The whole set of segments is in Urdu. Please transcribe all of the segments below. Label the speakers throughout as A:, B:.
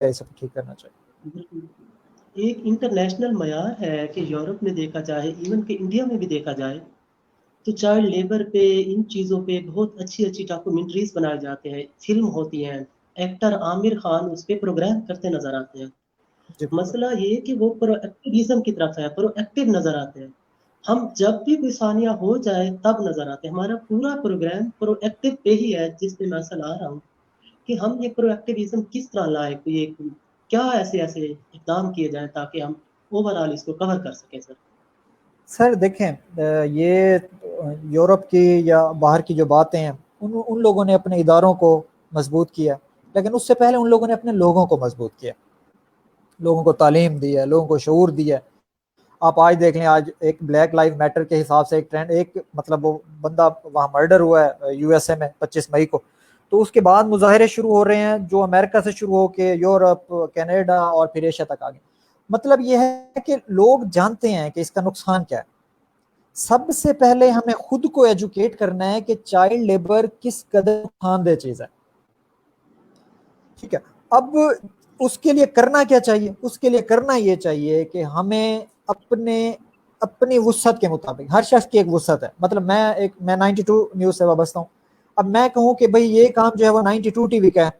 A: یہ سب ٹھیک کرنا چاہیے؟
B: بالکل ایک انٹرنیشنل معیار ہے کہ یورپ میں دیکھا جائے، ایون کہ انڈیا میں بھی دیکھا جائے، تو چائلڈ لیبر پہ ان چیزوں پہ بہت اچھی اچھی ڈاکومنٹریز بنائے جاتے ہیں، فلم ہوتی ہیں، ایکٹر عامر خان اس پہ پروگرام کرتے نظر آتے ہیں۔
A: جی بالکل.
B: مسئلہ یہ کہ وہ پرو ایکٹیویزم کی طرف ہے، پرو ایکٹیو نظر آتے ہیں۔ ہم جب بھی کوئی ثانیہ ہو جائے تب نظر آتے ہیں۔ ہمارا پورا پروگرام پرو ایکٹیو پہ ہی ہے، جس پہ میں اصل آ رہا ہوں کہ ہم یہ پرو ایکٹیویزم کس طرح لائے، یہ کیا ایسے ایسے اقدام کیے جائیں تاکہ ہم اوور آل اس کو کور کر سکیں سر۔
A: سر دیکھیں یہ یورپ کی یا باہر کی جو باتیں ہیں ان لوگوں نے اپنے اداروں کو مضبوط کیا، لیکن اس سے پہلے ان لوگوں نے اپنے لوگوں کو مضبوط کیا، لوگوں کو تعلیم دی ہے، لوگوں کو شعور دیا ہے۔ آپ آج دیکھ لیں، آج ایک بلیک لائف میٹر کے حساب سے ایک ٹرینڈ، ایک مطلب وہ بندہ وہاں مرڈر ہوا ہے یو ایس اے میں 25 مئی کو، تو اس کے بعد مظاہرے شروع ہو رہے ہیں جو امریکہ سے شروع ہو کے یورپ، کینیڈا اور پھر ایشیا تک آگے۔ مطلب یہ ہے کہ لوگ جانتے ہیں کہ اس کا نقصان کیا ہے۔ سب سے پہلے ہمیں خود کو ایجوکیٹ کرنا ہے کہ چائلڈ لیبر کس قدر نقصان دہ چیز ہے، ٹھیک ہے۔ اب اس کے لیے کرنا کیا چاہیے؟ اس کے لیے کرنا یہ چاہیے کہ ہمیں اپنی وسعت کے مطابق، ہر شخص کی ایک وسعت ہے، مطلب میں 92 نیوز سے وابستہ ہوں، اب میں کہوں کہ بھئی یہ کام جو ہے وہ 92 ٹی وی کا ہے،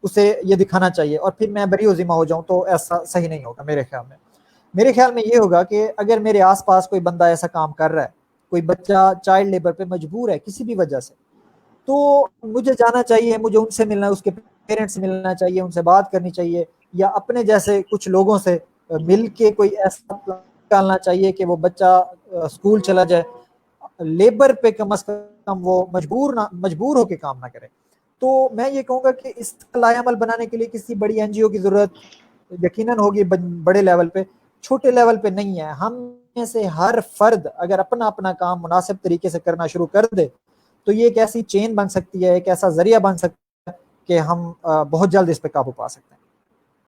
A: اسے یہ دکھانا چاہیے، اور پھر میں بری و ذمہ ہو جاؤں، تو ایسا صحیح نہیں ہوگا میرے خیال میں۔ میرے خیال میں یہ ہوگا کہ اگر میرے آس پاس کوئی بندہ ایسا کام کر رہا ہے، کوئی بچہ چائلڈ لیبر پہ مجبور ہے کسی بھی وجہ سے، تو مجھے جانا چاہیے، مجھے ان سے ملنا، اس کے پیرنٹس سے ملنا چاہیے، ان سے بات کرنی چاہیے، یا اپنے جیسے کچھ لوگوں سے مل کے کوئی ایسا نکالنا چاہیے کہ وہ بچہ اسکول چلا جائے، لیبر پہ کم از کم وہ مجبور ہو کے کام نہ کرے۔ تو میں یہ کہوں گا کہ اس کا لائحہ عمل بنانے کے لیے کسی بڑی این جی او کی ضرورت یقیناً ہوگی، بڑے لیول پہ، چھوٹے لیول پہ نہیں ہے۔ ہم میں سے ہر فرد اگر اپنا اپنا کام مناسب طریقے سے کرنا شروع کر دے تو یہ ایک ایسی چین بن سکتی ہے، ایک ایسا ذریعہ بن سکتا ہے کہ ہم بہت جلد اس پہ قابو پا سکتے ہیں۔